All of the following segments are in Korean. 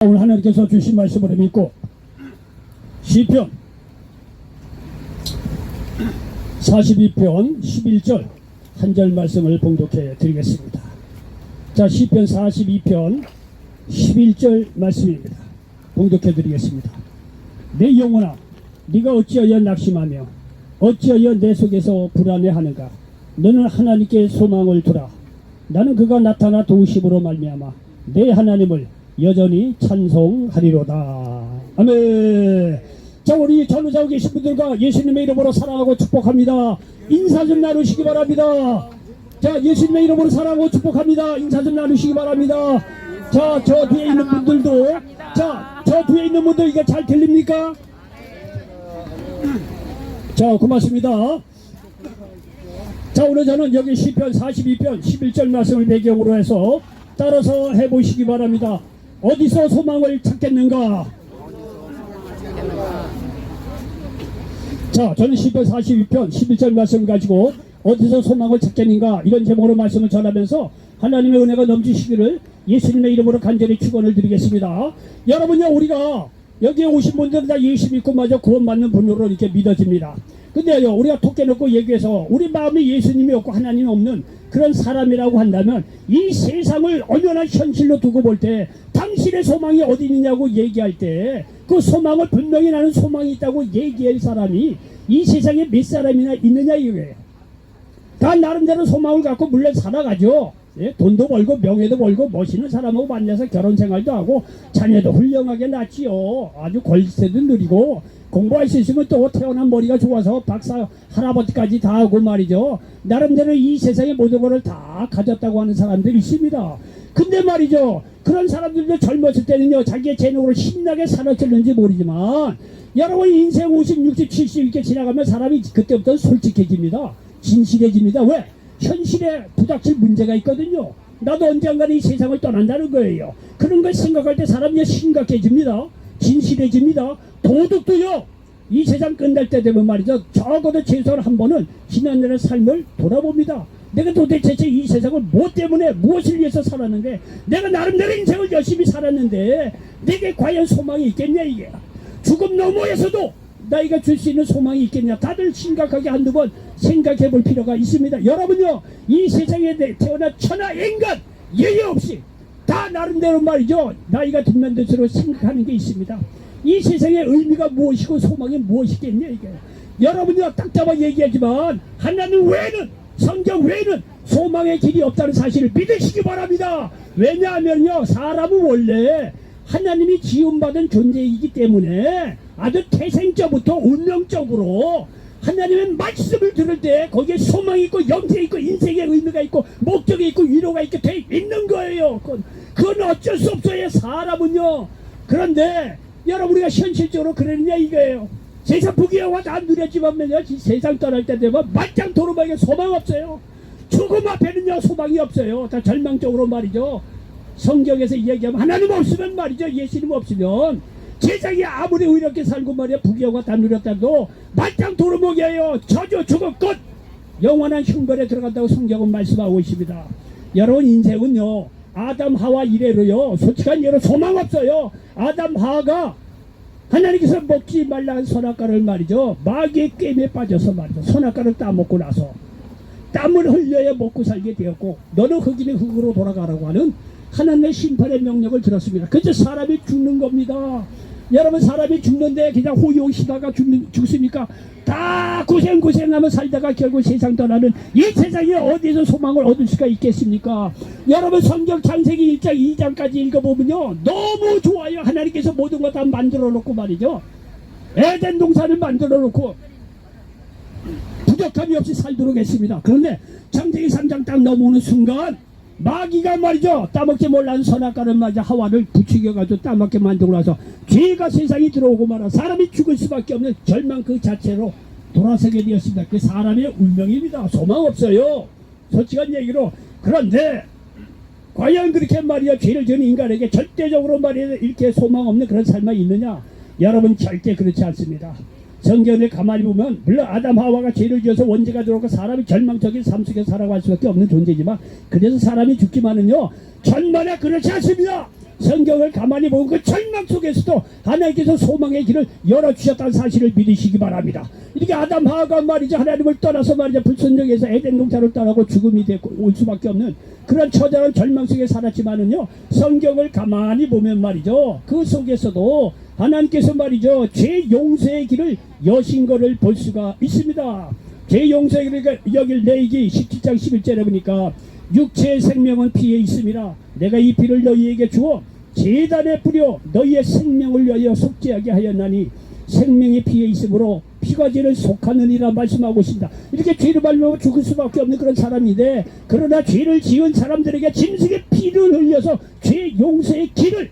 오늘 하나님께서 주신 말씀을 믿고 시편 42편 11절 한 절 말씀을 봉독해 드리겠습니다. 자, 시편 42편 11절 말씀입니다. 봉독해 드리겠습니다. 내 영혼아, 네가 어찌하여 낙심하며 어찌하여 내 속에서 불안해하는가. 너는 하나님께 소망을 두라. 나는 그가 나타나 도우심으로 말미암아 내 하나님을 여전히 찬송하리로다. 아멘. 자, 우리 전우자고 계신 분들과 예수님의 이름으로 사랑하고 축복합니다. 인사 좀 나누시기 바랍니다. 자, 예수님의 이름으로 사랑하고 축복합니다. 인사 좀 나누시기 바랍니다. 자, 저 뒤에 있는 분들도, 자, 저 뒤에 있는 분들 이게 잘 들립니까? 자, 고맙습니다. 자, 오늘 저는 여기 시편 42편 11절 말씀을 배경으로 해서 따라서 해보시기 바랍니다. 어디서 소망을 찾겠는가? 자, 저는 시편 42편 11절 말씀 가지고 어디서 소망을 찾겠는가 이런 제목으로 말씀을 전하면서 하나님의 은혜가 넘치시기를 예수님의 이름으로 간절히 축원을 드리겠습니다. 여러분요, 우리가 여기에 오신 분들은 다 예수 믿고 마저 구원받는 분으로 이렇게 믿어집니다. 근데요, 우리가 톡 깨놓고 얘기해서 우리 마음에 예수님이 없고 하나님이 없는 그런 사람이라고 한다면 이 세상을 얼마나 현실로 두고 볼 때 당신의 소망이 어디 있느냐고 얘기할 때 그 소망을 분명히 나는 소망이 있다고 얘기할 사람이 이 세상에 몇 사람이나 있느냐 이거예요. 다 나름대로 소망을 갖고 물론 살아가죠. 예, 돈도 벌고 명예도 벌고 멋있는 사람하고 만나서 결혼생활도 하고 자녀도 훌륭하게 낳지요. 아주 권세도 누리고 공부할 수 있으면 또 태어난 머리가 좋아서 박사 할아버지까지 다 하고 말이죠. 나름대로 이 세상의 모든 것을 다 가졌다고 하는 사람들이 있습니다. 근데 말이죠, 그런 사람들도 젊었을 때는요 자기의 재능으로 신나게 살았을는지 모르지만 여러분 인생 50, 60, 70 이렇게 지나가면 사람이 그때부터 솔직해집니다. 진실해집니다. 왜? 현실에 부닥칠 문제가 있거든요. 나도 언젠가는 이 세상을 떠난다는 거예요. 그런 걸 생각할 때 사람이 심각해집니다. 진실해집니다. 도덕도요, 이 세상 끝날 때 되면 말이죠, 적어도 최소한 한 번은 지난날의 삶을 돌아봅니다. 내가 도대체 이 세상을 뭐 때문에 무엇을 위해서 살았는데, 내가 나름대로 인생을 열심히 살았는데 내게 과연 소망이 있겠냐. 이게 죽음 너머에서도 나이가 줄 수 있는 소망이 있겠냐. 다들 심각하게 한두 번 생각해 볼 필요가 있습니다. 여러분요, 이 세상에 태어난 천하 인간 예외 없이 다 나름대로 말이죠, 나이가 들면 들수록 생각하는 게 있습니다. 이 세상의 의미가 무엇이고 소망이 무엇이겠냐. 이게 여러분이요 딱 잡아 얘기하지만 하나님 외에는, 성경 외에는 소망의 길이 없다는 사실을 믿으시기 바랍니다. 왜냐하면요, 사람은 원래 하나님이 지음받은 존재이기 때문에 아주 태생적부터 운명적으로 하나님의 말씀을 들을 때 거기에 소망이 있고 영생이 있고 인생의 의미가 있고 목적이 있고 위로가 있게 돼 있는 거예요. 그건 어쩔 수 없어요, 사람은요. 그런데 여러분, 우리가 현실적으로 그러느냐 이거예요. 세상 부귀영화 다 누렸지만요, 세상 떠날 때 되면 말짱 도루마에게 소망 없어요. 죽음 앞에는요 소망이 없어요. 다 절망적으로 말이죠. 성경에서 얘기하면 하나님 없으면 말이죠, 예수님 없으면 세상이 아무리 의롭게 살고 말이야 부귀영화 다 누렸다도 말짱 도루묵이에요. 저주 죽음 끝 영원한 흉벌에 들어간다고 성경은 말씀하고 있습니다. 여러분, 인생은요 아담 하와 이래로요 솔직한 예로 소망 없어요. 아담 하와가 하나님께서 먹지 말라는 선악과를 말이죠, 마귀의 꿰매에 빠져서 말이죠, 선악과를 따먹고 나서 땀을 흘려야 먹고 살게 되었고 너는 흙이니 흙으로 돌아가라고 하는 하나님의 심판의 명령을 들었습니다. 그래서 사람이 죽는 겁니다. 여러분, 사람이 죽는데 그냥 호요시다가 죽습니까? 다 고생하며 살다가 결국 세상 떠나는 이 세상에 어디서 소망을 얻을 수가 있겠습니까? 여러분, 성경 창세기 1장 2장까지 읽어보면요 너무 좋아요. 하나님께서 모든 것 다 만들어 놓고 말이죠, 에덴 동산을 만들어 놓고 부족함이 없이 살도록 했습니다. 그런데 창세기 3장 딱 넘어오는 순간 마귀가 말이죠, 따먹지 몰라는 선악과를 말이죠, 하와를 부추겨가지고 따먹게 만들고 나서 죄가 세상이 들어오고 말아 사람이 죽을 수밖에 없는 절망 그 자체로 돌아서게 되었습니다. 그 사람의 운명입니다. 소망 없어요, 솔직한 얘기로. 그런데 과연 그렇게 말이야 죄를 지은 인간에게 절대적으로 말이야 이렇게 소망 없는 그런 삶이 있느냐? 여러분, 절대 그렇지 않습니다. 성경을 가만히 보면 물론 아담 하와가 죄를 지어서 원죄가 들어오고 사람이 절망적인 삶 속에 살아갈 수밖에 없는 존재지만 그래서 사람이 죽지만은요 천만에 그렇지 않습니다. 성경을 가만히 보고 그 절망 속에서도 하나님께서 소망의 길을 열어주셨다는 사실을 믿으시기 바랍니다. 이렇게 아담 하가 말이죠, 하나님을 떠나서 말이죠, 불순종해서 에덴 동산을 떠나고 죽음이 되고 올 수밖에 없는 그런 처절한 절망 속에 살았지만은요, 성경을 가만히 보면 말이죠, 그 속에서도 하나님께서 말이죠, 죄 용서의 길을 여신 것을 볼 수가 있습니다. 죄 용서의 길을 여길 레위기 17장 11절에 보니까 육체의 생명은 피에 있음이라 내가 이 피를 너희에게 주어 제단에 뿌려 너희의 생명을 위하여 속죄하게 하였나니 생명이 피에 있으므로 피가 죄를 속하느니라 말씀하고 있습니다. 이렇게 죄를 발명하고 죽을 수밖에 없는 그런 사람인데, 그러나 죄를 지은 사람들에게 짐승의 피를 흘려서 죄 용서의 길을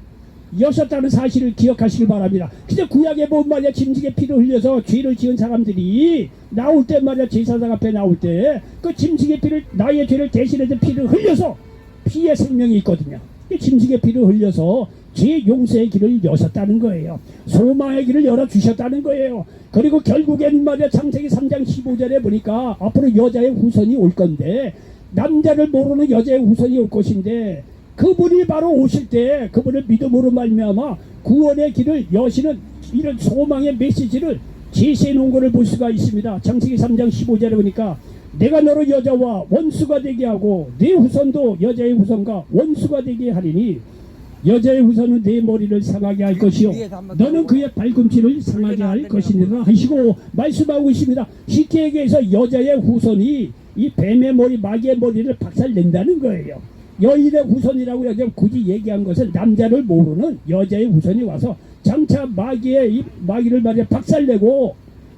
여셨다는 사실을 기억하시길 바랍니다. 근데 구약에 보면 말이야, 짐승의 피를 흘려서 죄를 지은 사람들이 나올 때 말이야, 제사장 앞에 나올 때 그 짐승의 피를, 나의 죄를 대신해서 피를 흘려서 피의 생명이 있거든요. 짐승의 피를 흘려서 죄 용서의 길을 여셨다는 거예요. 소망의 길을 열어주셨다는 거예요. 그리고 결국엔 말이야, 창세기 3장 15절에 보니까 앞으로 여자의 후손이 올 건데, 남자를 모르는 여자의 후손이 올 것인데, 그분이 바로 오실 때 그분을 믿음으로 말미암아 구원의 길을 여시는 이런 소망의 메시지를 제시해 놓은 것을 볼 수가 있습니다. 창세기 3장 15절에 보니까 내가 너로 여자와 원수가 되게 하고 네 후손도 여자의 후손과 원수가 되게 하리니 여자의 후손은 내 머리를 상하게 할 것이요 너는 그의 발꿈치를 상하게 할 것이니라 하시고 말씀하고 있습니다. 쉽게 얘기해서 여자의 후손이 이 뱀의 머리, 마귀의 머리를 박살낸다는 거예요. 여인의 후손이라고 여기 굳이 얘기한 것은 남자를 모르는 여자의 후손이 와서 장차 마귀를 말이야 박살내고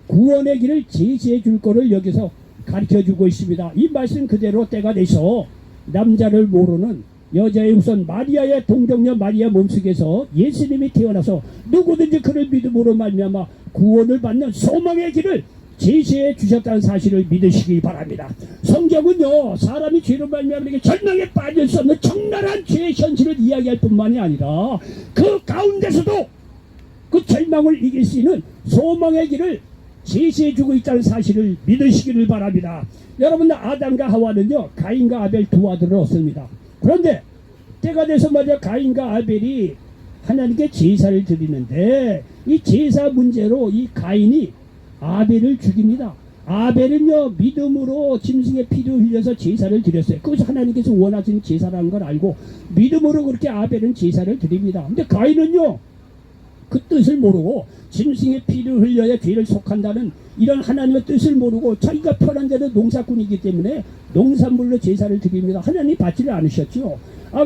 구원의 길을 제시해 줄 거를 여기서 가르쳐 주고 있습니다. 이 말씀 그대로 때가 돼서 남자를 모르는 여자의 후손 마리아의 동정녀 마리아 몸속에서 예수님이 태어나서 누구든지 그를 믿음으로 말미암아 구원을 받는 소망의 길을 제시해 주셨다는 사실을 믿으시기 바랍니다. 성경은요, 사람이 죄로 말미암아 절망에 빠질 수 없는 적나라한 죄의 현실을 이야기할 뿐만이 아니라 그 가운데서도 그 절망을 이길 수 있는 소망의 길을 제시해 주고 있다는 사실을 믿으시기를 바랍니다. 여러분, 아담과 하와는요, 가인과 아벨 두 아들을 얻습니다. 그런데 때가 돼서 말이야, 가인과 아벨이 하나님께 제사를 드리는데 이 제사 문제로 이 가인이 아벨을 죽입니다. 아벨은요, 믿음으로 짐승의 피를 흘려서 제사를 드렸어요. 그것이 하나님께서 원하시는 제사라는 걸 알고 믿음으로 그렇게 아벨은 제사를 드립니다. 근데 가인은요, 그 뜻을 모르고 짐승의 피를 흘려야 죄를 속한다는 이런 하나님의 뜻을 모르고 자기가 편한 대로 농사꾼이기 때문에 농산물로 제사를 드립니다. 하나님이 받지를 않으셨죠.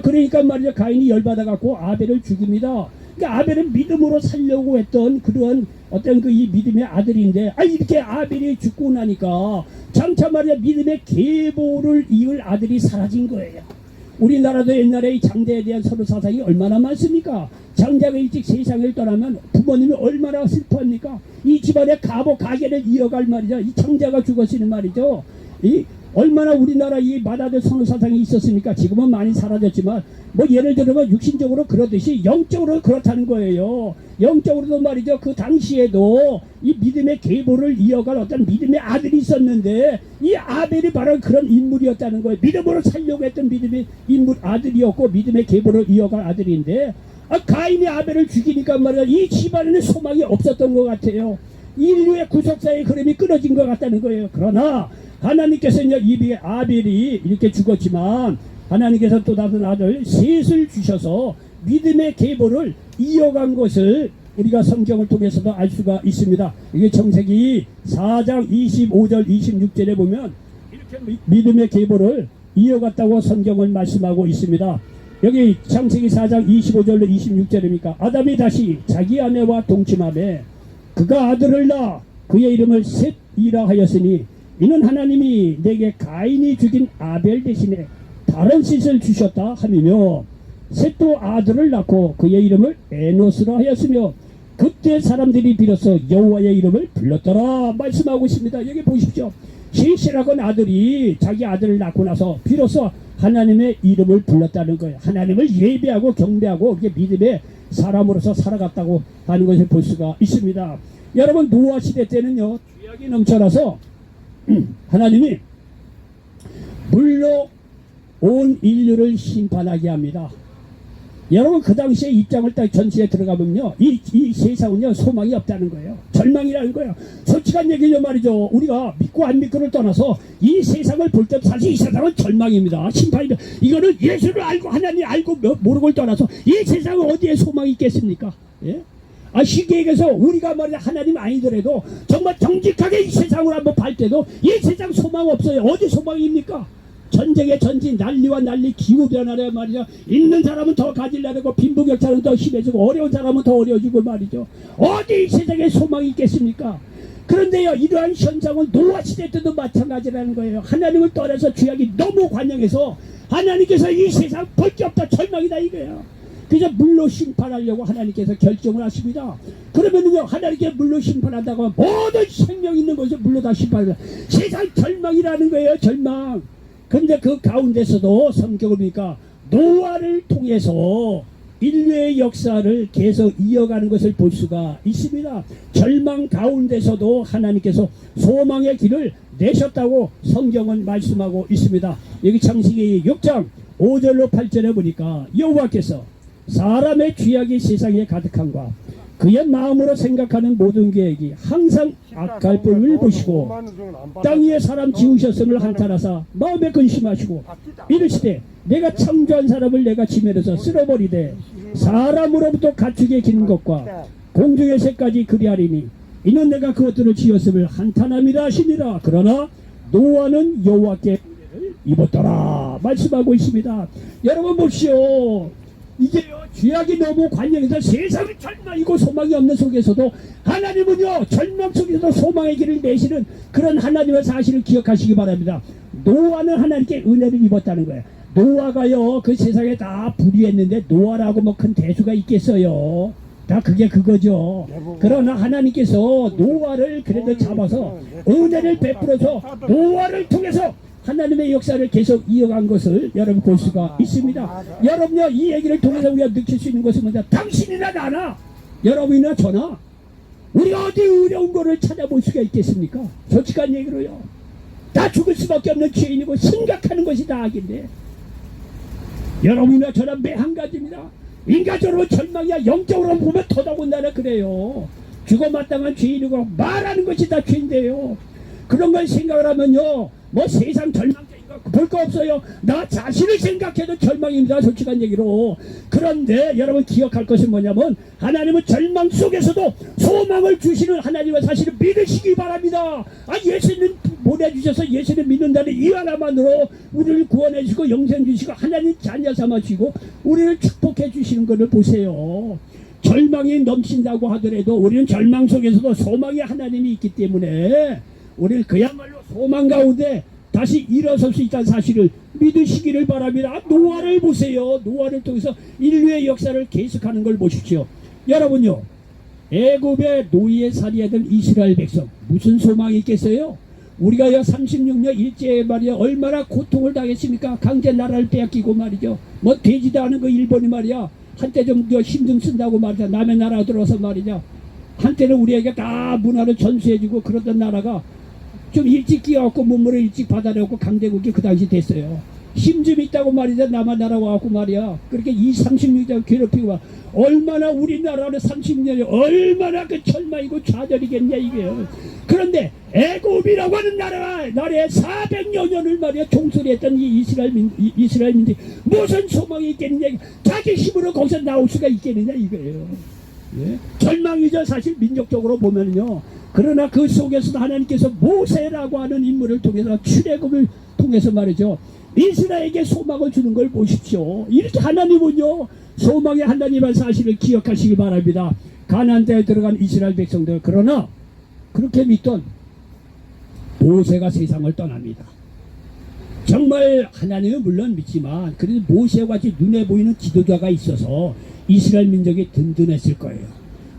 그러니까 말이죠, 가인이 열받아갖고 아벨을 죽입니다. 그러니까 아벨은 믿음으로 살려고 했던 그런 어떤 이 믿음의 아들인데, 이렇게 아벨이 죽고 나니까 장차 말이야, 믿음의 계보를 이을 아들이 사라진 거예요. 우리나라도 옛날에 이 장자에 대한 서로 사상이 얼마나 많습니까? 장자가 일찍 세상을 떠나면 부모님이 얼마나 슬퍼합니까? 이 집안의 가보 가계를 이어갈 말이죠. 이 장자가 죽었으니 말이죠. 얼마나 우리나라 이 마다들 선호 사상이 있었습니까? 지금은 많이 사라졌지만 뭐 예를 들면 육신적으로 그러듯이 영적으로 그렇다는 거예요. 영적으로도 말이죠. 그 당시에도 이 믿음의 계보를 이어갈 어떤 믿음의 아들이 있었는데 이 아벨이 바로 그런 인물이었다는 거예요. 믿음으로 살려고 했던 믿음의 인물 아들이었고 믿음의 계보를 이어갈 아들인데 가인이 아벨을 죽이니까 말이야, 이 집안에는 소망이 없었던 것 같아요. 인류의 구속사의 흐름이 끊어진 것 같다는 거예요. 그러나 하나님께서는 이 아벨이 이렇게 죽었지만 하나님께서 또 다른 아들 셋을 주셔서 믿음의 계보를 이어간 것을 우리가 성경을 통해서도 알 수가 있습니다. 이게 창세기 4장 25절 26절에 보면 이렇게 믿음의 계보를 이어갔다고 성경을 말씀하고 있습니다. 여기 창세기 4장 25절로 26절입니까? 아담이 다시 자기 아내와 동침하매 그가 아들을 낳아 그의 이름을 셋이라 하였으니 이는 하나님이 내게 가인이 죽인 아벨 대신에 다른 셋을 주셨다 하며 셋도 아들을 낳고 그의 이름을 에노스라 하였으며 그때 사람들이 비로소 여호와의 이름을 불렀더라 말씀하고 있습니다. 여기 보십시오. 셋이라고 하는 아들이 자기 아들을 낳고 나서 비로소 하나님의 이름을 불렀다는 거예요. 하나님을 예배하고 경배하고 이게 믿음의 사람으로서 살아갔다고 하는 것을 볼 수가 있습니다. 여러분, 노아 시대 때는요, 죄악이 넘쳐나서 하나님이 물로 온 인류를 심판하게 합니다. 여러분 그 당시에 입장을 딱 전시에 들어가면요 이 세상은요 소망이 없다는 거예요. 절망이라는 거예요. 솔직한 얘기죠 말이죠. 우리가 믿고 안 믿고를 떠나서 이 세상을 볼 때 사실 이 세상은 절망입니다. 심판입니다. 이거는 예수를 알고 하나님 알고 모르고를 떠나서 이 세상은 어디에 소망이 있겠습니까? 예? 쉽게 얘기해서 우리가 말이야 하나님 아니더라도 정말 정직하게 이 세상을 한번 볼 때도 이 세상 소망 없어요. 어디 소망입니까? 전쟁의 전진, 난리와 난리, 기후변화래 말이죠. 있는 사람은 더 가질라고 빈부격차는 더 심해지고 어려운 사람은 더 어려워지고 말이죠. 어디 이 세상에 소망이 있겠습니까? 그런데요 이러한 현상은 노아 시대 때도 마찬가지라는 거예요. 하나님을 떠나서 죄악이 너무 관영해서 하나님께서 이 세상 볼 게 없다 절망이다 이거예요. 그래서 물로 심판하려고 하나님께서 결정을 하십니다. 그러면은요 하나님께 물로 심판한다고 하면 모든 생명 있는 것을 물로 다 심판합니다. 세상 절망이라는 거예요. 절망. 근데 그 가운데서도 성경을 보니까 노아를 통해서 인류의 역사를 계속 이어가는 것을 볼 수가 있습니다. 절망 가운데서도 하나님께서 소망의 길을 내셨다고 성경은 말씀하고 있습니다. 여기 창세기 6장 5절로 8절에 보니까 여호와께서 사람의 죄악이 세상에 가득함과 그의 마음으로 생각하는 모든 계획이 항상 악할 뿐을 보시고 땅 위에 사람 지으셨음을 한탄하사 마음에 근심하시고 이르시되 내가 창조한 사람을 내가 지면에서 쓸어버리되 사람으로부터 가축에 기는 것과 공중의 새까지 그리하리니 이는 내가 그것들을 지었음을 한탄함이라 하시니라. 그러나 노아는 여호와께 은혜를 입었더라 말씀하고 있습니다. 여러분 보시오. 이제요 죄악이 너무 관영해서 세상이 절망이고 소망이 없는 속에서도 하나님은요 절망 속에서도 소망의 길을 내시는 그런 하나님의 사실을 기억하시기 바랍니다. 노아는 하나님께 은혜를 입었다는 거예요. 노아가요 그 세상에 다 불의했는데 노아라고 뭐 큰 대수가 있겠어요. 다 그게 그거죠. 그러나 하나님께서 노아를 그래도 잡아서 은혜를 베풀어서 노아를 통해서 하나님의 역사를 계속 이어간 것을 여러분 볼 수가 있습니다. 여러분요 이 얘기를 통해서 우리가 느낄 수 있는 것은 뭐냐? 당신이나 나나 여러분이나 저나 우리가 어디 어려운 거를 찾아볼 수가 있겠습니까? 솔직한 얘기로요 다 죽을 수밖에 없는 죄인이고 생각하는 것이 다 악인데 여러분이나 저나 매 한 가지입니다. 인간적으로 절망이야. 영적으로 보면 더더군다나 그래요. 죽어 마땅한 죄인이고 말하는 것이 다 죄인데요. 그런 걸 생각을 하면요 뭐 세상 절망적인 거 볼 거 없어요. 나 자신을 생각해도 절망입니다. 솔직한 얘기로. 그런데 여러분 기억할 것은 뭐냐면 하나님은 절망 속에서도 소망을 주시는 하나님의 사실을 믿으시기 바랍니다. 예수님 보내주셔서 예수님 믿는다는 이 하나만으로 우리를 구원해 주시고 영생 주시고 하나님 자녀 삼아주시고 우리를 축복해 주시는 것을 보세요. 절망이 넘친다고 하더라도 우리는 절망 속에서도 소망의 하나님이 있기 때문에 우리는 그야말로 소망 가운데 다시 일어설 수 있다는 사실을 믿으시기를 바랍니다. 노아를 보세요. 노아를 통해서 인류의 역사를 계속하는 걸 보십시오. 여러분요 애굽의 노예에 살이하던 이스라엘 백성 무슨 소망이 있겠어요? 우리가 36년 일제에 말이야 얼마나 고통을 당했습니까? 강제 나라를 빼앗기고 말이죠. 뭐 되지도 않은 그 일본이 말이야 한때 좀 힘 좀 쓴다고 말이야 남의 나라 들어서 말이죠. 한때는 우리에게 다 문화를 전수해주고 그러던 나라가 좀 일찍 끼어갖고 문물을 일찍 받아내고 강대국이 그 당시 됐어요. 힘 좀 있다고 말이죠. 남한 나라 와갖고 말이야 그렇게 36년 괴롭히고 얼마나 우리나라는 30년이 얼마나 그 절망이고 좌절이겠냐 이게요. 그런데 애굽이라고 하는 나라에 400여 년을 말이야 종소리했던 이 이스라엘 민족이 무슨 소망이 있겠느냐. 자기 힘으로 거기서 나올 수가 있겠느냐 이거예요. 예? 절망이죠 사실 민족적으로 보면요. 그러나 그 속에서도 하나님께서 모세라고 하는 인물을 통해서 출애굽을 통해서 말이죠 이스라엘에게 소망을 주는 걸 보십시오. 이렇게 하나님은요 소망의 하나님의 사실을 기억하시기 바랍니다. 가나안 땅에 들어간 이스라엘 백성들 그러나 그렇게 믿던 모세가 세상을 떠납니다. 정말 하나님은 물론 믿지만 그래도 모세와 같이 눈에 보이는 지도자가 있어서 이스라엘 민족이 든든했을 거예요.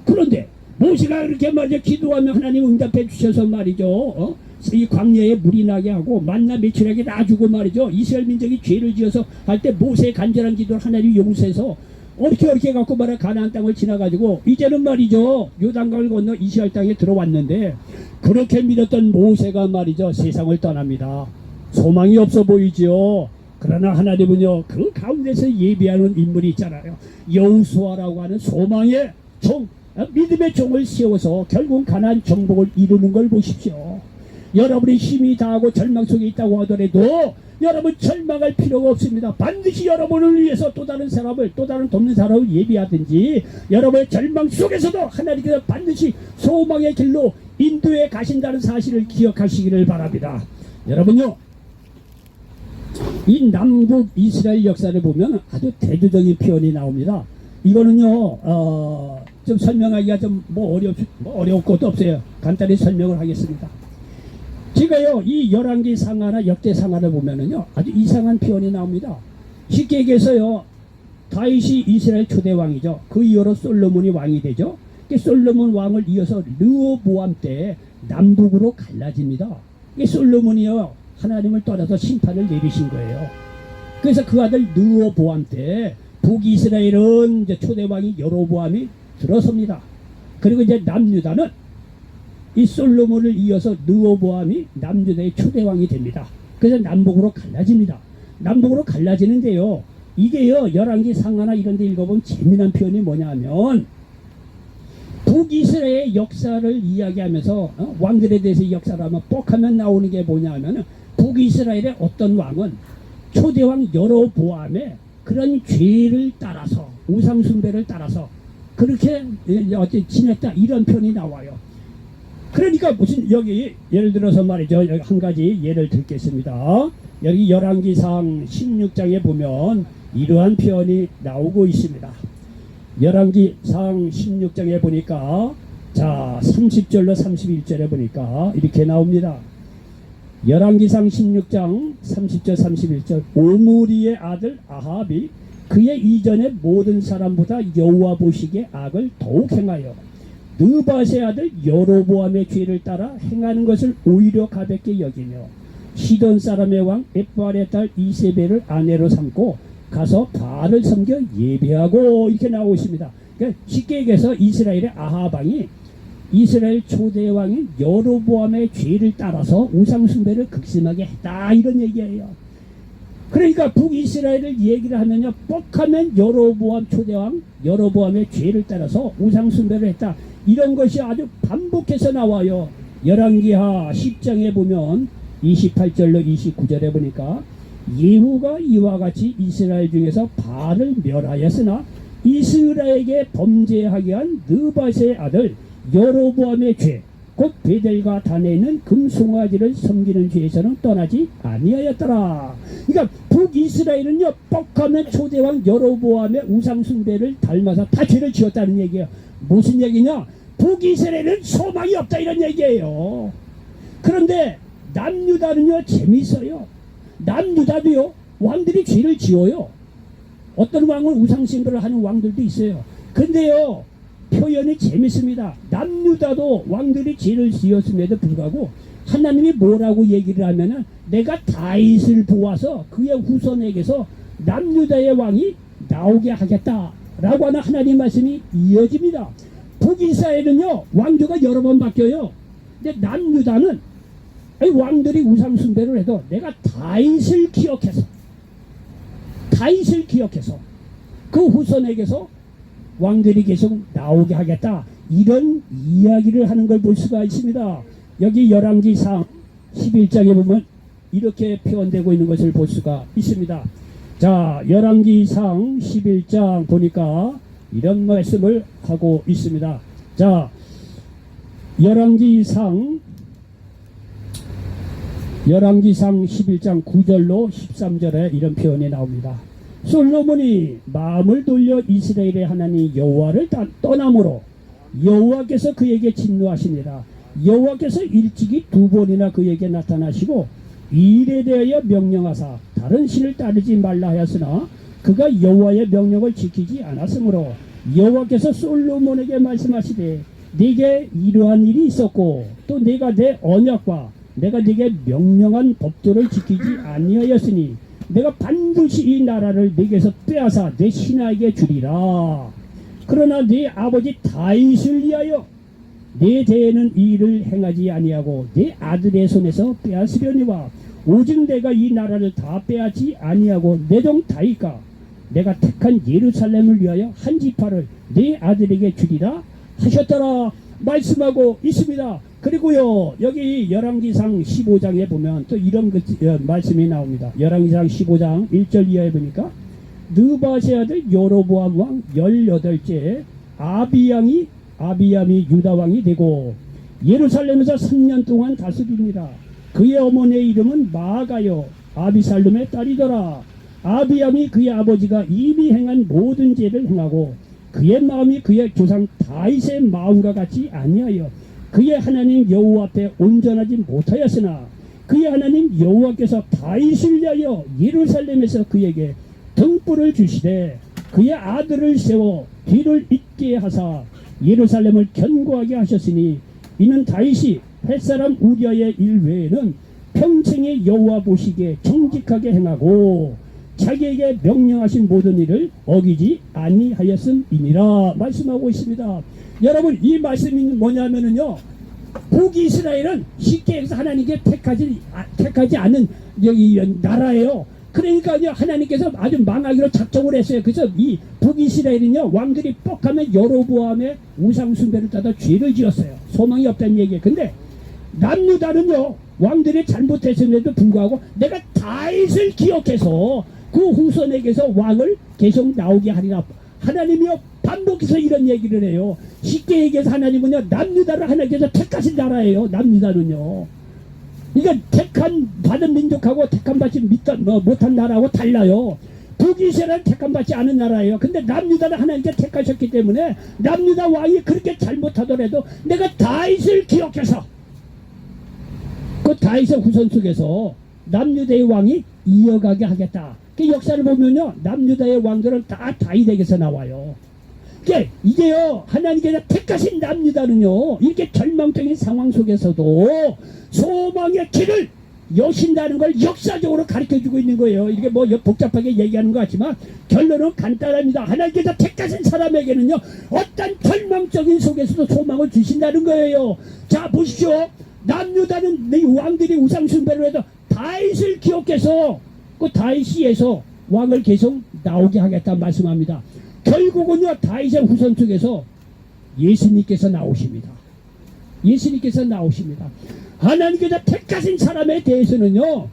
그런데 모세가 그렇게 말이죠 기도하면 하나님 응답해 주셔서 말이죠 이 광야에 물이 나게 하고 만나 매출하게 놔주고 말이죠 이스라엘 민족이 죄를 지어서 할 때 모세의 간절한 기도를 하나님이 용서해서 어떻게 갖고 말해 가나안 땅을 지나가지고 이제는 말이죠 요단강을 건너 이스라엘 땅에 들어왔는데 그렇게 믿었던 모세가 말이죠 세상을 떠납니다. 소망이 없어 보이죠. 그러나 하나님은요, 그 가운데서 예비하는 인물이 있잖아요. 여호수아라고 하는 소망의 종, 믿음의 종을 세워서 결국 가나안 정복을 이루는 걸 보십시오. 여러분이 힘이 다하고 절망 속에 있다고 하더라도 여러분 절망할 필요가 없습니다. 반드시 여러분을 위해서 또 다른 사람을, 또 다른 돕는 사람을 예비하든지, 여러분의 절망 속에서도 하나님께서 반드시 소망의 길로 인도해 가신다는 사실을 기억하시기를 바랍니다. 여러분요, 이 남북 이스라엘 역사를 보면 아주 대조적인 표현이 나옵니다. 이거는요, 좀 설명하기가 좀 어려울 것도 없어요. 간단히 설명을 하겠습니다. 제가요, 이 열왕기 상하나 역대 상하를 보면은요, 아주 이상한 표현이 나옵니다. 쉽게 얘기해서요, 다윗이 이스라엘 초대 왕이죠. 그 이후로 솔로몬이 왕이 되죠. 솔로몬 왕을 이어서 르호보암 때 남북으로 갈라집니다. 이 솔로몬이요, 하나님을 떠나서 심판을 내리신 거예요. 그래서 그 아들 르호보암 때 북이스라엘은 이제 초대 왕이 여로보암이 들어섭니다. 그리고 이제 남유다는 이 솔로몬을 이어서 르호보암이 남유다의 초대 왕이 됩니다. 그래서 남북으로 갈라집니다. 남북으로 갈라지는데요, 이게요, 열왕기 상하나 이런 데 읽어보면 재미난 표현이 뭐냐면, 북이스라엘의 역사를 이야기하면서 왕들에 대해서 역사를 하면 뻑하면 나오는 게 뭐냐면, 북이스라엘의 어떤 왕은 초대왕 여로보암의 그런 죄를 따라서, 우상숭배를 따라서 그렇게 지냈다, 이런 표현이 나와요. 그러니까 무슨, 여기 예를 들어서 말이죠, 여기 한 가지 예를 들겠습니다. 여기 열왕기상 16장에 보면 이러한 표현이 나오고 있습니다. 열왕기상 16장에 보니까, 자 30절로 31절에 보니까 이렇게 나옵니다. 열왕기상 16장 30절 31절, 오므리의 아들 아합이 그의 이전의 모든 사람보다 여호와 보시기에 악을 더욱 행하여 느밧의 아들 여로보암의 죄를 따라 행하는 것을 오히려 가볍게 여기며, 시돈 사람의 왕 에발의 딸 이세벨을 아내로 삼고 가서 바알을 섬겨 예배하고, 이렇게 나오고 있습니다. 그러니까 쉽게 얘기해서 이스라엘의 아합 왕이 이스라엘 초대왕인 여로보암의 죄를 따라서 우상숭배를 극심하게 했다, 이런 얘기예요. 그러니까 북이스라엘을 얘기를 하면요, 뻑하면 여로보암 초대왕 여로보암의 죄를 따라서 우상숭배를 했다, 이런 것이 아주 반복해서 나와요. 열왕기하 10장에 보면 28절로 29절에 보니까, 예후가 이와 같이 이스라엘 중에서 바알을 멸하였으나 이스라엘에게 범죄하게 한 느밧의 아들 여로보암의 죄, 곧 베델과 단에 있는 금송아지를 섬기는 죄에서는 떠나지 아니하였더라. 그러니까 북이스라엘은요, 뻑하면 초대왕 여로보암의 우상숭배를 닮아서 다 죄를 지었다는 얘기예요. 무슨 얘기냐? 북이스라엘은 소망이 없다, 이런 얘기예요. 그런데 남유다는요, 재미있어요. 남유다도요, 왕들이 죄를 지어요. 어떤 왕은 우상숭배를 하는 왕들도 있어요. 근데요, 표현이 재밌습니다. 남유다도 왕들이 죄를 지었음에도 불구하고 하나님이 뭐라고 얘기를 하면은, 내가 다윗을 보아서 그의 후손에게서 남유다의 왕이 나오게 하겠다라고 하는 하나님 말씀이 이어집니다. 북이스라엘은요, 왕조가 여러 번 바뀌어요. 근데 남유다는 왕들이 우상숭배를 해도 내가 다윗을 기억해서 그 후손에게서 왕들이 계속 나오게 하겠다, 이런 이야기를 하는 걸 볼 수가 있습니다. 여기 열왕기상 11장에 보면 이렇게 표현되고 있는 것을 볼 수가 있습니다. 자, 열왕기상 11장 보니까 이런 말씀을 하고 있습니다. 자, 열왕기상 11장 9절로 13절에 이런 표현이 나옵니다. 솔로몬이 마음을 돌려 이스라엘의 하나님 여호와를 떠남으로 여호와께서 그에게 진노하시니라. 여호와께서 일찍이 2번이나 그에게 나타나시고 이 일에 대하여 명령하사 다른 신을 따르지 말라 하였으나 그가 여호와의 명령을 지키지 않았으므로 여호와께서 솔로몬에게 말씀하시되, 네게 이러한 일이 있었고 또 내가 내 언약과 내가 네게 명령한 법도를 지키지 아니하였으니 내가 반드시 이 나라를 네게서 빼앗아 내 신하에게 주리라. 그러나 네 아버지 다윗을 위하여 내 대에는 이 일을 행하지 아니하고 네 아들의 손에서 빼앗으려니와 오직 내가 이 나라를 다 빼앗지 아니하고 내 종 다윗과 내가 택한 예루살렘을 위하여 한 지파를 네 아들에게 주리라 하셨더라 말씀하고 있습니다. 그리고요 여기 열왕기상 15장에 보면 또 이런 말씀이 나옵니다. 열왕기상 15장 1절 이하에 보니까 느바세 아들 여로보암 왕 18째 아비암이 유다 왕이 되고 예루살렘에서 3년 동안 다스립니다. 그의 어머니의 이름은 마아가요 아비살룸의 딸이더라. 아비암이 그의 아버지가 이미 행한 모든 죄를 행하고 그의 마음이 그의 조상 다윗의 마음과 같이 아니하여 그의 하나님 여호와 앞에 온전하지 못하였으나 그의 하나님 여호와께서 다윗을 위하여 예루살렘에서 그에게 등불을 주시되 그의 아들을 세워 뒤를 잇게 하사 예루살렘을 견고하게 하셨으니 이는 다윗이 햇사람 우리아의 일 외에는 평생에 여호와 보시기에 정직하게 행하고 자기에게 명령하신 모든 일을 어기지 아니하였음이니라 말씀하고 있습니다. 여러분 이 말씀이 뭐냐면은요 북이스라엘은 쉽게 해서 하나님께 택하지 않은 여기 나라예요. 그러니까요 하나님께서 아주 망하기로 작정을 했어요. 그래서 이 북이스라엘은요 왕들이 뻑하면 여로보암의 우상숭배를 따다 죄를 지었어요. 소망이 없다는 얘기예요. 근데 남유다는요 왕들이 잘못했음에도 불구하고 내가 다윗을 기억해서 그 후손에게서 왕을 계속 나오게 하리라. 하나님이요 반복해서 이런 얘기를 해요. 쉽게 얘기해서 하나님은요 남유다를 하나님께서 택하신 나라예요. 남유다는요 그러니까 받은 민족하고 택함받지 못한 나라하고 달라요. 북이스라엘은 택함받지 않은 나라예요. 근데 남유다를 하나님께 택하셨기 때문에 남유다 왕이 그렇게 잘못하더라도 내가 다윗을 기억해서 그 다윗의 후손 속에서 남유다의 왕이 이어가게 하겠다. 그 역사를 보면요 남유다의 왕들은 다 다윗에게서 나와요. 그러니까 이게요 하나님께서 택하신 남유다는요 이렇게 절망적인 상황 속에서도 소망의 길을 여신다는 걸 역사적으로 가르쳐주고 있는 거예요. 이게 뭐 복잡하게 얘기하는 것 같지만 결론은 간단합니다. 하나님께서 택하신 사람에게는요 어떤 절망적인 속에서도 소망을 주신다는 거예요. 자 보십시오. 남유다는 왕들이 우상숭배를 해도 다윗을 기억해서 그 다윗에서 왕을 계속 나오게 하겠다 말씀합니다. 결국은요 다윗의 후손 쪽에서 예수님께서 나오십니다. 예수님께서 나오십니다. 하나님께서 택하신 사람에 대해서는요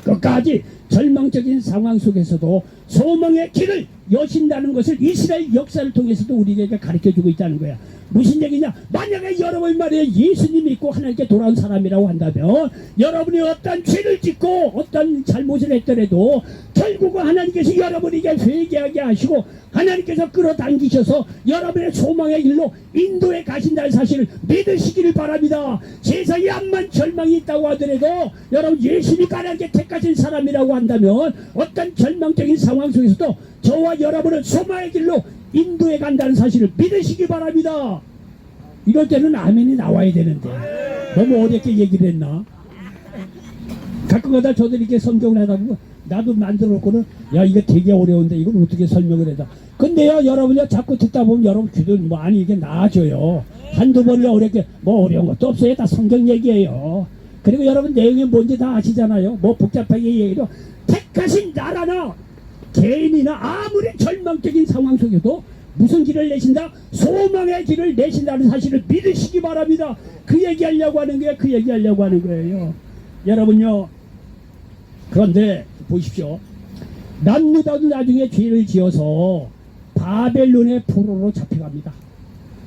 끝까지 절망적인 상황 속에서도 소망의 길을 여신다는 것을 이스라엘 역사를 통해서도 우리에게 가르쳐주고 있다는 거야. 무슨 얘기냐? 만약에 여러분 말이에요 예수님 믿고 하나님께 돌아온 사람이라고 한다면 여러분이 어떤 죄를 짓고 어떤 잘못을 했더라도 결국은 하나님께서 여러분에게 회개하게 하시고 하나님께서 끌어당기셔서 여러분의 소망의 길로 인도에 가신다는 사실을 믿으시기를 바랍니다. 세상에 암만 절망이 있다고 하더라도 여러분 예수님 하나님께 택하신 사람이라고 한다면 어떤 절망적인 상황 속에서도 저와 여러분은 소망의 길로 인도에 간다는 사실을 믿으시기 바랍니다. 이럴 때는 아멘이 나와야 되는데 너무 어렵게 얘기를 했나? 가끔가다 저들 이렇게 성경을 하다 보면 나도 만들었거든. 야 이거 되게 어려운데 이걸 어떻게 설명을 해다. 근데요 여러분이 자꾸 듣다 보면 여러분 귀도 많이 이게 나아져요. 한두 번이 어렵게 뭐 어려운 것도 없어요. 다 성경 얘기예요. 그리고 여러분 내용이 뭔지 다 아시잖아요. 뭐 복잡하게 얘기해도 택하신 나라나 개인이나 아무리 절망적인 상황 속에도 무슨 길을 내신다? 소망의 길을 내신다는 사실을 믿으시기 바랍니다. 그 얘기하려고 하는 거예요. 그 얘기하려고 하는 거예요. 여러분요 그런데 보십시오. 남유다도 나중에 죄를 지어서 바벨론의 포로로 잡혀갑니다.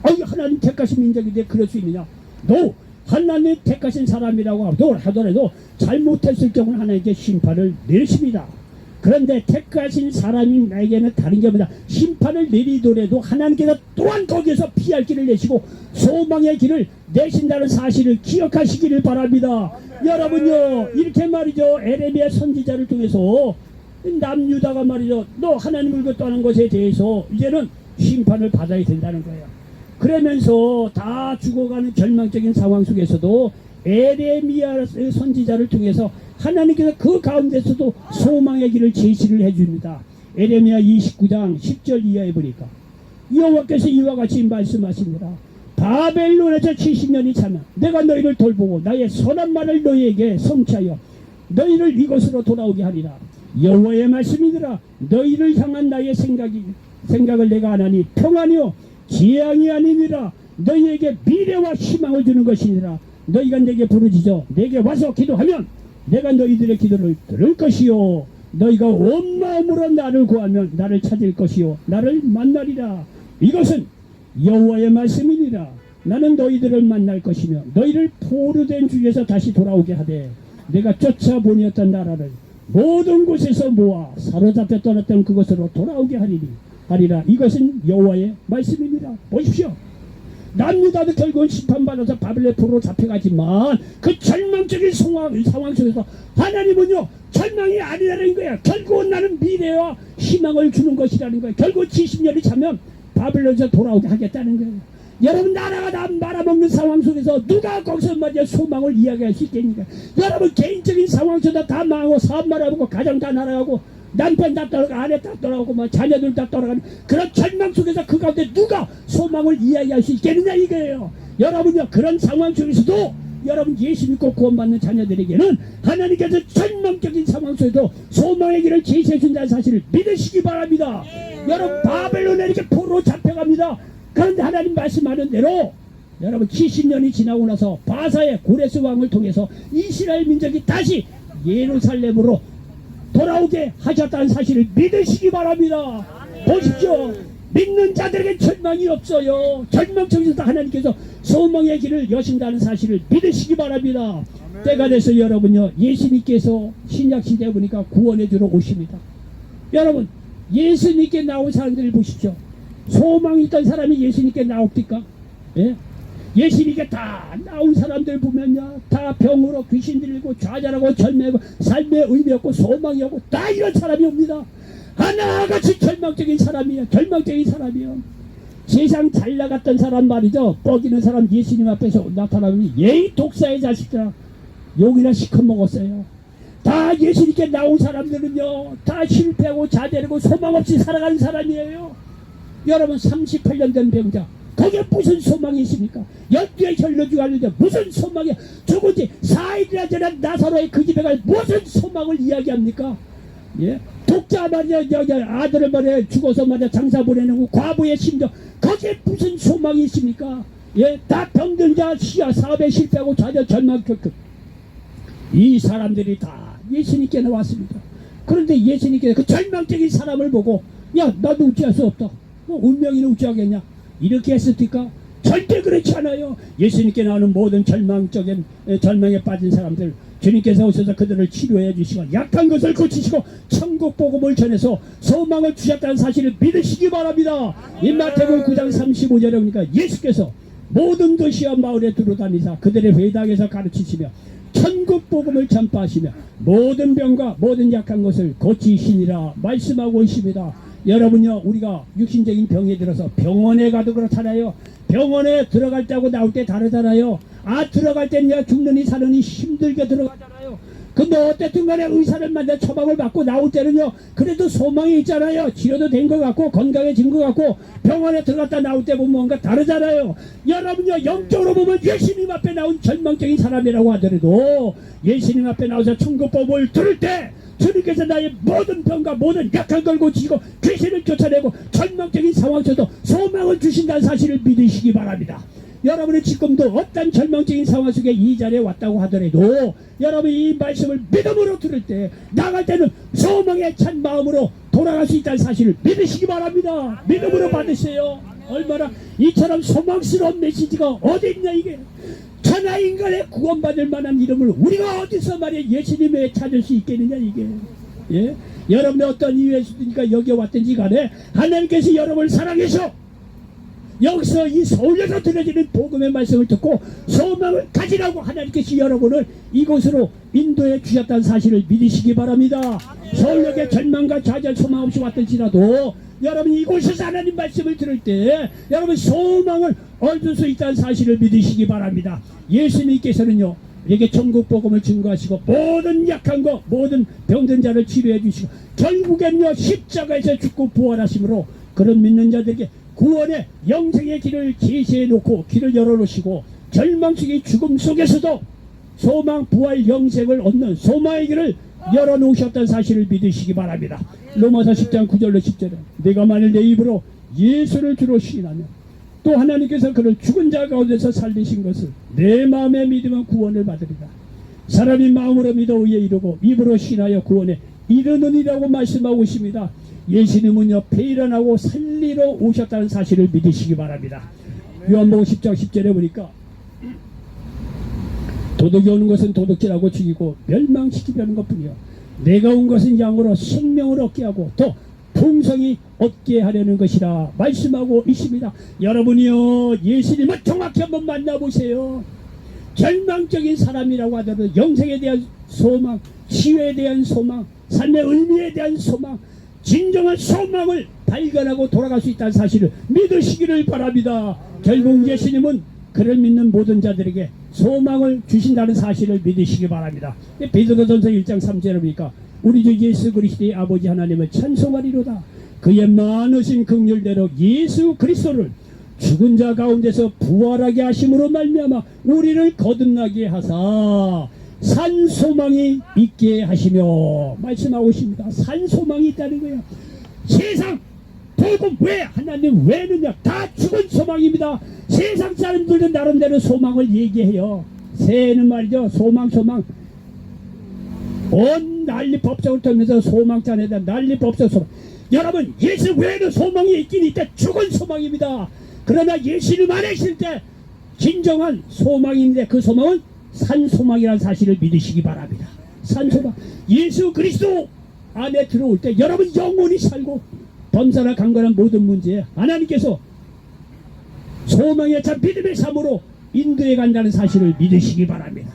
아니 하나님 택하신 민족인데 그럴 수 있느냐? 너 하나님 택하신 사람이라고 하더라도 잘못했을 경우는 하나님께 심판을 내리십니다. 그런데 택하신 사람에게는 다른 게 뭐냐? 심판을 내리더라도 하나님께서 또한 거기에서 피할 길을 내시고 소망의 길을 내신다는 사실을 기억하시기를 바랍니다. 여러분요 이렇게 말이죠. 에레미야 선지자를 통해서 남유다가 말이죠 너 하나님을 떠난 것에 대해서 이제는 심판을 받아야 된다는 거예요. 그러면서 다 죽어가는 절망적인 상황 속에서도 에레미야 선지자를 통해서 하나님께서 그 가운데서도 소망의 길을 제시를 해줍니다. 에레미야 29장 10절 이하에 보니까 여호와께서 이와 같이 말씀하십니다. 바벨론에서 70년이 차면 내가 너희를 돌보고 나의 선한 말을 너희에게 성취하여 너희를 이곳으로 돌아오게 하리라. 여호와의 말씀이니라. 너희를 향한 나의 생각을 내가 안 하니 평안이요 재앙이 아니니라. 너희에게 미래와 희망을 주는 것이니라. 너희가 내게 부르짖어 내게 와서 기도하면 내가 너희들의 기도를 들을 것이요 너희가 온 마음으로 나를 구하면 나를 찾을 것이요 나를 만나리라. 이것은 여호와의 말씀이니라. 나는 너희들을 만날 것이며 너희를 포로된 주에서 다시 돌아오게 하되 내가 쫓아보내었던 나라를 모든 곳에서 모아 사로잡혀 떠났던 그곳으로 돌아오게 하리라. 이것은 여호와의 말씀입니다. 보십시오. 남유다도 결국은 심판받아서 바벨론 포로로 잡혀가지만 그 절망적인 상황 속에서 하나님은요 절망이 아니라는 거야. 결국은 나는 미래와 희망을 주는 것이라는 거야. 결국 70년이 차면 바벨론에서 돌아오게 하겠다는 거예요. 여러분 나라가 다 말아먹는 상황 속에서 누가 거기서 말이야 소망을 이야기할 수 있겠습니까? 여러분 개인적인 상황 속에서 다 망하고 사업 말아먹고 가정 다 날아가고 남편 다 떠나가고 아내 다 떠나가고 뭐 자녀들 다 떠나가는 그런 절망 속에서 그 가운데 누가 소망을 이야기할 수 있겠느냐 이거예요. 여러분요 그런 상황 속에서도 여러분 예수 믿고 구원받는 자녀들에게는 하나님께서 절망적인 상황 속에도 소망의 길을 제시해 준다는 사실을 믿으시기 바랍니다. 여러분 바벨론에 이렇게 포로로 잡혀갑니다. 그런데 하나님 말씀하는 대로 여러분 70년이 지나고 나서 바사의 고레스 왕을 통해서 이스라엘 민족이 다시 예루살렘으로 돌아오게 하셨다는 사실을 믿으시기 바랍니다. 보십시오. 믿는 자들에게 절망이 없어요. 절망 속에서도 하나님께서 소망의 길을 여신다는 사실을 믿으시기 바랍니다. 때가 돼서 여러분요 예수님께서 신약시대에 보니까 구원해 주러 오십니다. 여러분 예수님께 나온 사람들을 보십시오. 소망이 있던 사람이 예수님께 나옵니까? 예? 예수님께 다 나온 사람들 보면요 다 병으로 귀신 들리고 좌절하고 절망하고 삶의 의미 없고 소망이 없고 다 이런 사람이 옵니다. 하나같이 절망적인 사람이에요. 절망적인 사람이에요. 세상 잘 나갔던 사람 말이죠. 뻐기는 사람 예수님 앞에서 나타나면 예의 독사의 자식들아 욕이나 시커 먹었어요. 다 예수님께 나온 사람들은요 다 실패하고 자대하고 소망 없이 살아가는 사람이에요. 여러분 38년 된 병자 거기에 무슨 소망이 있습니까? 12의 혈루증 앓는데 무슨 소망이 죽은 지 4일이나 지난 나사로의 그 집에 갈 무슨 소망을 이야기합니까? 예? 독자 말이야 아들을 말이야 죽어서 말이야 장사 보내는 거 과부의 심정 거기에 무슨 소망이 있습니까? 예? 다 병든 자 사업에 실패하고 좌절 절망 이 사람들이 다 예수님께 나왔습니다. 그런데 예수님께서 그 절망적인 사람을 보고 야 나도 우찌할 수 없다. 운명이는 우찌하겠냐 이렇게 했습니까? 절대 그렇지 않아요. 예수님께 나오는 모든 절망에 빠진 사람들 주님께서 오셔서 그들을 치료해 주시고 약한 것을 고치시고 천국 복음을 전해서 소망을 주셨다는 사실을 믿으시기 바랍니다. 이 마태복음 9장 35절에 보니까 예수께서 모든 도시와 마을에 두루다니사 그들의 회당에서 가르치시며 천국 복음을 전파하시며 모든 병과 모든 약한 것을 고치시니라 말씀하고 있습니다. 여러분요 우리가 육신적인 병에 들어서 병원에 가도 그렇잖아요. 병원에 들어갈 때하고 나올 때 다르잖아요. 들어갈 때는 죽느니 사느니 힘들게 들어가잖아요. 근데 어쨌든 간에 의사를 만나 처방을 받고 나올 때는요 그래도 소망이 있잖아요. 치료도 된 것 같고 건강해진 것 같고 병원에 들어갔다 나올 때 보면 뭔가 다르잖아요. 여러분요 영적으로 보면 예수님 앞에 나온 절망적인 사람이라고 하더라도 예수님 앞에 나와서 천국법을 들을 때 주님께서 나의 모든 병과 모든 약한 걸 고치시고 귀신을 쫓아내고 절망적인 상황 속에서 소망을 주신다는 사실을 믿으시기 바랍니다. 여러분이 지금도 어떤 절망적인 상황 속에 이 자리에 왔다고 하더라도 여러분이 이 말씀을 믿음으로 들을 때 나갈 때는 소망에 찬 마음으로 돌아갈 수 있다는 사실을 믿으시기 바랍니다. 믿음으로 받으세요. 얼마나 이처럼 소망스러운 메시지가 어디 있냐 이게. 천하인간의 구원받을 만한 이름을 우리가 어디서 말이야 예수님에 찾을 수 있겠느냐 이게. 예? 여러분이 어떤 이유에서니까 여기 왔든지 간에 하나님께서 여러분을 사랑해서 여기서 이 서울에서 들려지는 복음의 말씀을 듣고 소망을 가지라고 하나님께서 여러분을 이곳으로 인도해 주셨다는 사실을 믿으시기 바랍니다. 서울역에 절망과 좌절 소망 없이 왔든지라도 여러분 이곳에서 하나님 말씀을 들을 때 여러분 소망을 얻을 수 있다는 사실을 믿으시기 바랍니다. 예수님께서는요 우리에게 천국 복음을 증거하시고 모든 약한 것 모든 병든 자를 치료해 주시고 결국엔요 십자가에서 죽고 부활하심으로 그런 믿는 자들에게 구원의 영생의 길을 제시해 놓고 길을 열어 놓으시고 절망 속의 죽음 속에서도 소망, 부활, 영생을 얻는 소망의 길을 열어놓으셨다는 사실을 믿으시기 바랍니다. 로마서 10장 9절로 10절에 내가 만일 내 입으로 예수를 주로 시인하면 또 하나님께서 그를 죽은 자 가운데서 살리신 것을 내 마음에 믿으면 구원을 받으리라. 사람이 마음으로 믿어 의에 이르고 입으로 시인하여 구원에 이르느니라고 말씀하고 있습니다. 예수님은요 배일어나고 살리러 오셨다는 사실을 믿으시기 바랍니다. 요한복음 10장 10절에 보니까 도둑이 오는 것은 도둑질하고 죽이고 멸망시키려 하는 것뿐이요 내가 온 것은 양으로 생명을 얻게 하고 또 풍성히 얻게 하려는 것이라 말씀하고 있습니다. 여러분이요 예수님을 정확히 한번 만나보세요. 절망적인 사람이라고 하더라도 영생에 대한 소망, 치유에 대한 소망, 삶의 의미에 대한 소망, 진정한 소망을 발견하고 돌아갈 수 있다는 사실을 믿으시기를 바랍니다. 결국 예수님은 그를 믿는 모든 자들에게 소망을 주신다는 사실을 믿으시기 바랍니다. 베드로전서 1장 3절에 보니까 우리 주 예수 그리스도의 아버지 하나님을 찬송하리로다. 그의 많으신 긍휼대로 예수 그리스도를 죽은 자 가운데서 부활하게 하심으로 말미암아 우리를 거듭나게 하사 산 소망이 있게 하시며 말씀하고 있습니다. 산 소망이 있다는 거예요. 세상 복음 왜 하나님 왜느냐 다 죽은 소망입니다. 세상 사람들은 나름대로 소망을 얘기해요. 새해는 말이죠 소망 온 난리 법석을 통해서 소망잔에다 난리 법석 소망. 여러분 예수 외에는 소망이 있긴 있다. 죽은 소망입니다. 그러나 예수님 안에 있을 때 진정한 소망인데 그 소망은 산소망이라는 사실을 믿으시기 바랍니다. 산소망 예수 그리스도 안에 들어올 때 여러분 영원히 살고 범사나 강건한 모든 문제에 하나님께서 소망의 참 믿음의 삶으로 인도해 간다는 사실을 믿으시기 바랍니다.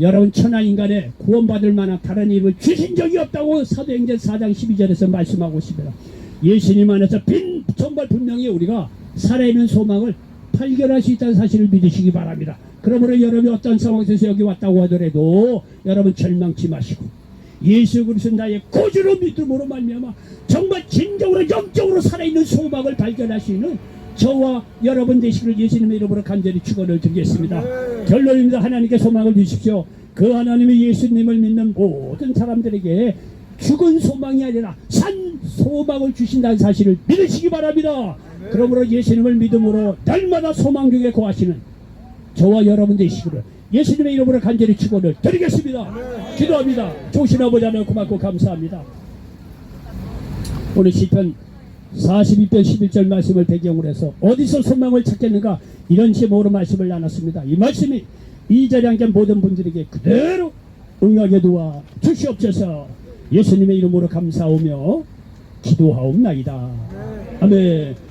여러분 천하인간에 구원받을 만한 다른 힘을 주신 적이 없다고 사도행전 4장 12절에서 말씀하고 있습니다. 예수님 안에서 정말 분명히 우리가 살아있는 소망을 발견할 수 있다는 사실을 믿으시기 바랍니다. 그러므로 여러분이 어떤 상황에서 여기 왔다고 하더라도 여러분 절망치 마시고 예수 그리스도 나의 구주로 믿음으로 말미암아 정말 진정으로 영적으로 살아있는 소망을 발견할 수 있는 저와 여러분 되시기를 예수님의 이름으로 간절히 축원을 드리겠습니다. 결론입니다. 하나님께 소망을 주십시오. 그 하나님의 예수님을 믿는 모든 사람들에게 죽은 소망이 아니라 산 소망을 주신다는 사실을 믿으시기 바랍니다. 그러므로 예수님을 믿음으로 날마다 소망 중에 거하시는 저와 여러분 되시기를 예수님의 이름으로 간절히 축원을 드리겠습니다. 기도합니다. 좋으신 아버지 하나님 고맙고 감사합니다. 오늘 시편 42편 11절 말씀을 배경으로 해서 어디서 소망을 찾겠는가 이런 제목으로 말씀을 나눴습니다. 이 말씀이 이 자리에 앉은 모든 분들에게 그대로 응하게 도와 주시옵소서. 예수님의 이름으로 감사하며 기도하옵나이다. 아멘.